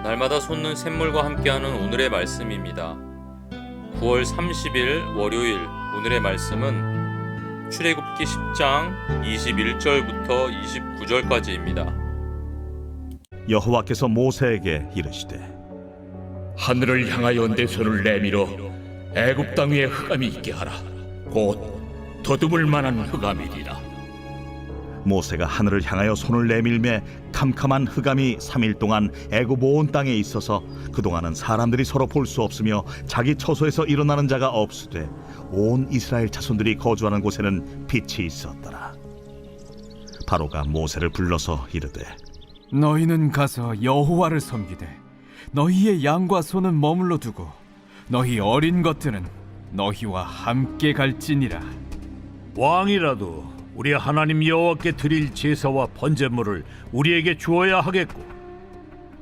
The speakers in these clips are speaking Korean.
날마다 솟는 샘물과 함께하는 오늘의 말씀입니다. 9월 30일 월요일 오늘의 말씀은 출애굽기 10장 21절부터 29절까지입니다. 여호와께서 모세에게 이르시되 하늘을 향하여 내 손을 내밀어 애굽 땅 위에 흑암이 있게 하라. 곧 더듬을 만한 흑암이리라. 모세가 하늘을 향하여 손을 내밀매 캄캄한 흑암이 3일 동안 애굽 온 땅에 있어서 그동안은 사람들이 서로 볼 수 없으며 자기 처소에서 일어나는 자가 없으되 온 이스라엘 자손들이 거주하는 곳에는 빛이 있었더라. 바로가 모세를 불러서 이르되 너희는 가서 여호와를 섬기되 너희의 양과 소는 머물러 두고 너희 어린 것들은 너희와 함께 갈지니라. 왕이라도 우리 하나님 여호와께 드릴 제사와 번제물을 우리에게 주어야 하겠고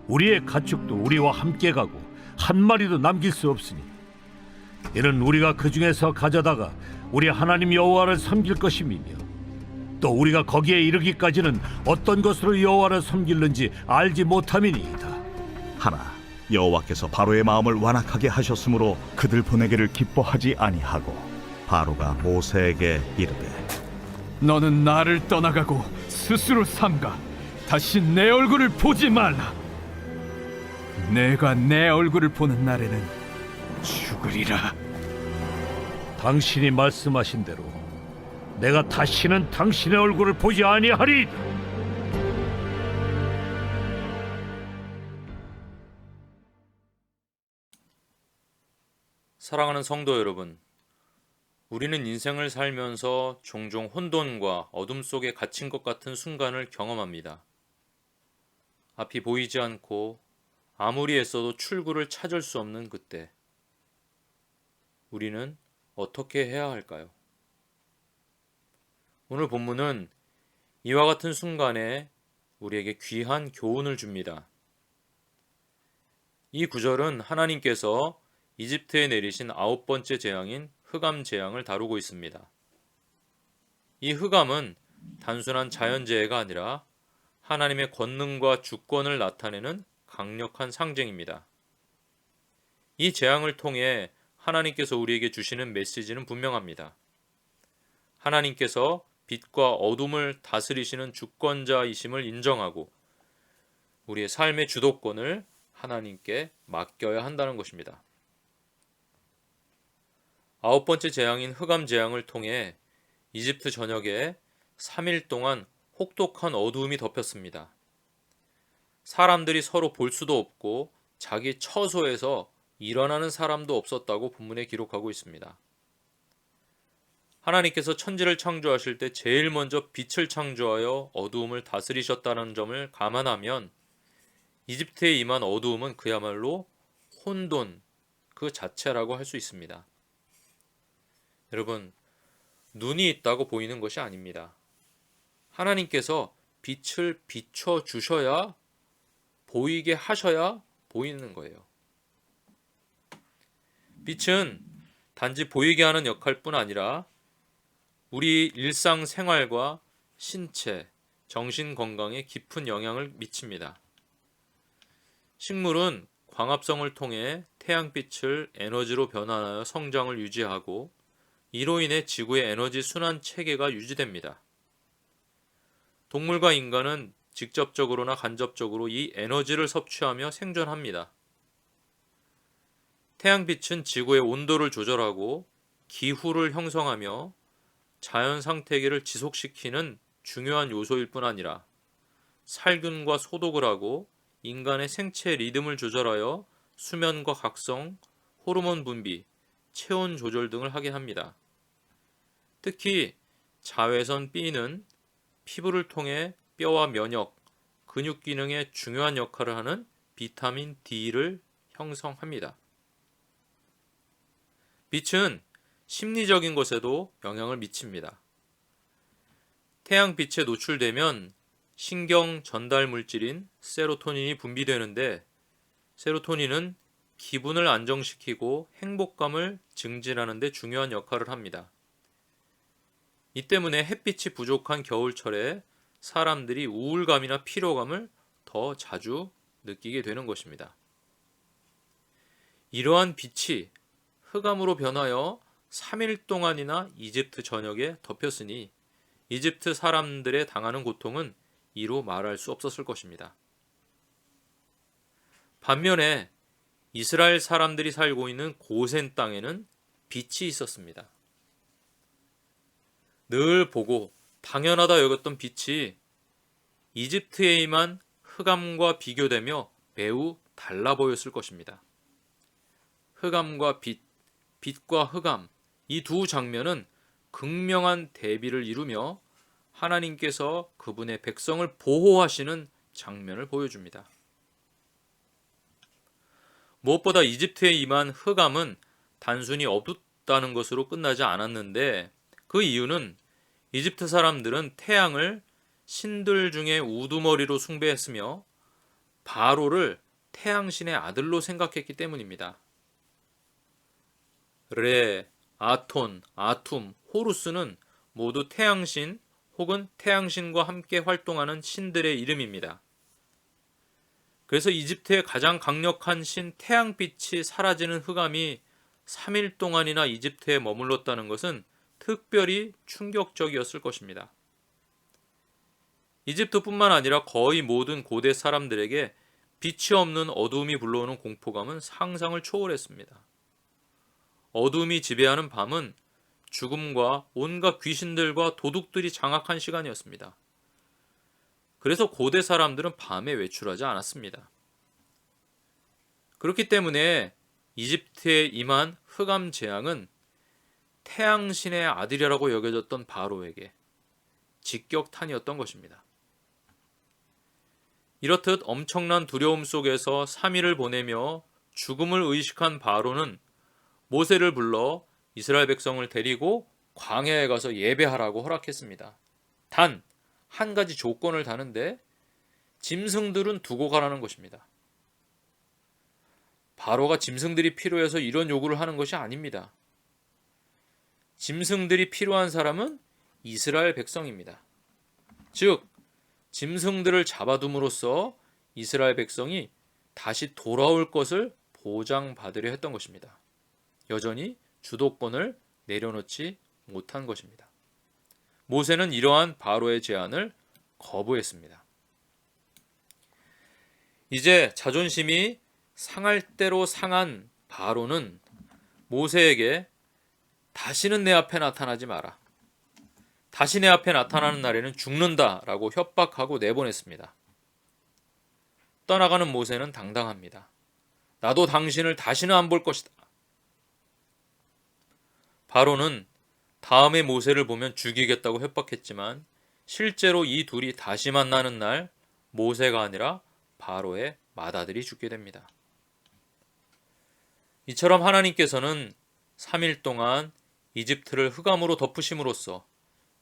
우리의 가축도 우리와 함께 가고 한 마리도 남길 수 없으니 이는 우리가 그 중에서 가져다가 우리 하나님 여호와를 섬길 것임이며 또 우리가 거기에 이르기까지는 어떤 것으로 여호와를 섬길는지 알지 못함이니이다. 하나 여호와께서 바로의 마음을 완악하게 하셨으므로 그들 보내기를 기뻐하지 아니하고 바로가 모세에게 이르되 너는 나를 떠나가고 스스로 삼가 다시 내 얼굴을 보지 말라. 내가 내 얼굴을 보는 날에는 죽으리라. 당신이 말씀하신 대로 내가 다시는 당신의 얼굴을 보지 아니하리이다. 사랑하는 성도 여러분, 우리는 인생을 살면서 종종 혼돈과 어둠 속에 갇힌 것 같은 순간을 경험합니다. 앞이 보이지 않고 아무리 애써도 출구를 찾을 수 없는 그때, 우리는 어떻게 해야 할까요? 오늘 본문은 이와 같은 순간에 우리에게 귀한 교훈을 줍니다. 이 구절은 하나님께서 이집트에 내리신 9번째 재앙인 흑암 재앙을 다루고 있습니다. 이 흑암은 단순한 자연재해가 아니라 하나님의 권능과 주권을 나타내는 강력한 상징입니다. 이 재앙을 통해 하나님께서 우리에게 주시는 메시지는 분명합니다. 하나님께서 빛과 어둠을 다스리시는 주권자이심을 인정하고 우리의 삶의 주도권을 하나님께 맡겨야 한다는 것입니다. 9번째 재앙인 흑암 재앙을 통해 이집트 전역에 3일 동안 혹독한 어두움이 덮였습니다. 사람들이 서로 볼 수도 없고 자기 처소에서 일어나는 사람도 없었다고 본문에 기록하고 있습니다. 하나님께서 천지를 창조하실 때 제일 먼저 빛을 창조하여 어두움을 다스리셨다는 점을 감안하면 이집트에 임한 어두움은 그야말로 혼돈 그 자체라고 할 수 있습니다. 여러분, 눈이 있다고 보이는 것이 아닙니다. 하나님께서 빛을 비춰 주셔야 보이게 하셔야 보이는 거예요. 빛은 단지 보이게 하는 역할뿐 아니라 우리 일상생활과 신체, 정신 건강에 깊은 영향을 미칩니다. 식물은 광합성을 통해 태양빛을 에너지로 변환하여 성장을 유지하고 이로 인해 지구의 에너지 순환 체계가 유지됩니다. 동물과 인간은 직접적으로나 간접적으로 이 에너지를 섭취하며 생존합니다. 태양빛은 지구의 온도를 조절하고 기후를 형성하며 자연 상태계를 지속시키는 중요한 요소일 뿐 아니라 살균과 소독을 하고 인간의 생체 리듬을 조절하여 수면과 각성, 호르몬 분비, 체온 조절 등을 하게 합니다. 특히 자외선 B는 피부를 통해 뼈와 면역, 근육 기능에 중요한 역할을 하는 비타민 D를 형성합니다. 빛은 심리적인 것에도 영향을 미칩니다. 태양빛에 노출되면 신경 전달 물질인 세로토닌이 분비되는데 세로토닌은 기분을 안정시키고 행복감을 증진하는 데 중요한 역할을 합니다. 이 때문에 햇빛이 부족한 겨울철에 사람들이 우울감이나 피로감을 더 자주 느끼게 되는 것입니다. 이러한 빛이 흑암으로 변하여 3일 동안이나 이집트 전역에 덮였으니 이집트 사람들의 당하는 고통은 이루 말할 수 없었을 것입니다. 반면에 이스라엘 사람들이 살고 있는 고센 땅에는 빛이 있었습니다. 늘 보고 당연하다 여겼던 빛이 이집트에 임한 흑암과 비교되며 매우 달라 보였을 것입니다. 흑암과 빛, 빛과 흑암, 이 두 장면은 극명한 대비를 이루며 하나님께서 그분의 백성을 보호하시는 장면을 보여줍니다. 무엇보다 이집트에 임한 흑암은 단순히 어둡다는 것으로 끝나지 않았는데 그 이유는 이집트 사람들은 태양을 신들 중에 우두머리로 숭배했으며 바로를 태양신의 아들로 생각했기 때문입니다. 레, 아톤, 아툼, 호루스는 모두 태양신 혹은 태양신과 함께 활동하는 신들의 이름입니다. 그래서 이집트의 가장 강력한 신 태양빛이 사라지는 흑암이 3일 동안이나 이집트에 머물렀다는 것은 특별히 충격적이었을 것입니다. 이집트뿐만 아니라 거의 모든 고대 사람들에게 빛이 없는 어두움이 불러오는 공포감은 상상을 초월했습니다. 어두움이 지배하는 밤은 죽음과 온갖 귀신들과 도둑들이 장악한 시간이었습니다. 그래서 고대 사람들은 밤에 외출하지 않았습니다. 그렇기 때문에 이집트에 임한 흑암 재앙은 태양신의 아들이라고 여겨졌던 바로에게 직격탄이었던 것입니다. 이렇듯 엄청난 두려움 속에서 3일을 보내며 죽음을 의식한 바로는 모세를 불러 이스라엘 백성을 데리고 광야에 가서 예배하라고 허락했습니다. 단 한 가지 조건을 다는데 짐승들은 두고 가라는 것입니다. 바로가 짐승들이 필요해서 이런 요구를 하는 것이 아닙니다. 짐승들이 필요한 사람은 이스라엘 백성입니다. 즉 짐승들을 잡아둠으로써 이스라엘 백성이 다시 돌아올 것을 보장받으려 했던 것입니다. 여전히 주도권을 내려놓지 못한 것입니다. 모세는 이러한 바로의 제안을 거부했습니다. 이제 자존심이 상할 대로 상한 바로는 모세에게 다시는 내 앞에 나타나지 마라. 다시 내 앞에 나타나는 날에는 죽는다라고 협박하고 내보냈습니다. 떠나가는 모세는 당당합니다. 나도 당신을 다시는 안 볼 것이다. 바로는 다음에 모세를 보면 죽이겠다고 협박했지만 실제로 이 둘이 다시 만나는 날 모세가 아니라 바로의 맏아들이 죽게 됩니다. 이처럼 하나님께서는 3일 동안 이집트를 흑암으로 덮으심으로써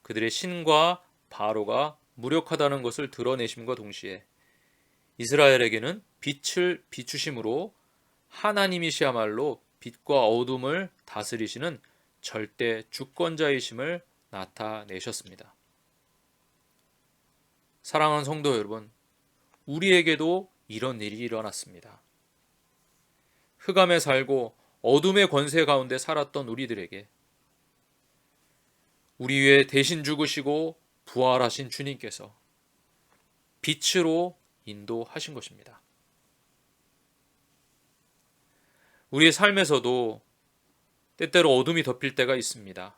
그들의 신과 바로가 무력하다는 것을 드러내심과 동시에 이스라엘에게는 빛을 비추심으로 하나님이시야말로 빛과 어둠을 다스리시는 절대 주권자이심을 나타내셨습니다. 사랑하는 성도 여러분, 우리에게도 이런 일이 일어났습니다. 흑암에 살고 어둠의 권세 가운데 살았던 우리들에게 우리 위해 대신 죽으시고 부활하신 주님께서 빛으로 인도하신 것입니다. 우리의 삶에서도 때때로 어둠이 덮일 때가 있습니다.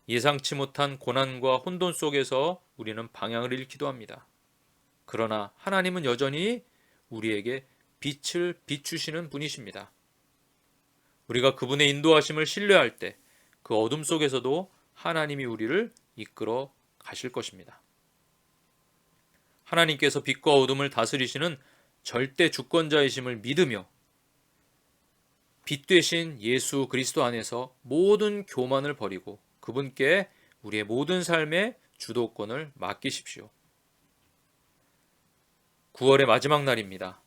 예상치 못한 고난과 혼돈 속에서 우리는 방향을 잃기도 합니다. 그러나 하나님은 여전히 우리에게 빛을 비추시는 분이십니다. 우리가 그분의 인도하심을 신뢰할 때 그 어둠 속에서도 하나님이 우리를 이끌어 가실 것입니다. 하나님께서 빛과 어둠을 다스리시는 절대 주권자이심을 믿으며 빛 되신 예수 그리스도 안에서 모든 교만을 버리고 그분께 우리의 모든 삶의 주도권을 맡기십시오. 9월의 마지막 날입니다.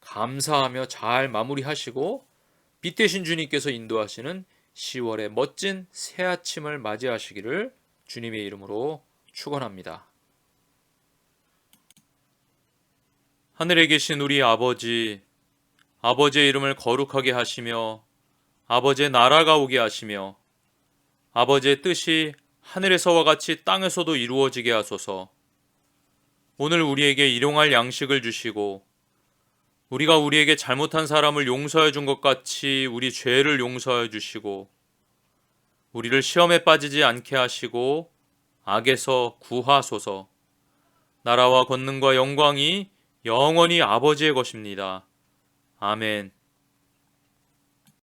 감사하며 잘 마무리하시고 빛 되신 주님께서 인도하시는 10월의 멋진 새 아침을 맞이하시기를 주님의 이름으로 축원합니다. 하늘에 계신 우리 아버지, 아버지의 이름을 거룩하게 하시며 아버지의 나라가 오게 하시며 아버지의 뜻이 하늘에서와 같이 땅에서도 이루어지게 하소서. 오늘 우리에게 일용할 양식을 주시고 우리가 우리에게 잘못한 사람을 용서해 준 것 같이 우리 죄를 용서해 주시고 우리를 시험에 빠지지 않게 하시고 악에서 구하소서. 나라와 권능과 영광이 영원히 아버지의 것입니다. 아멘.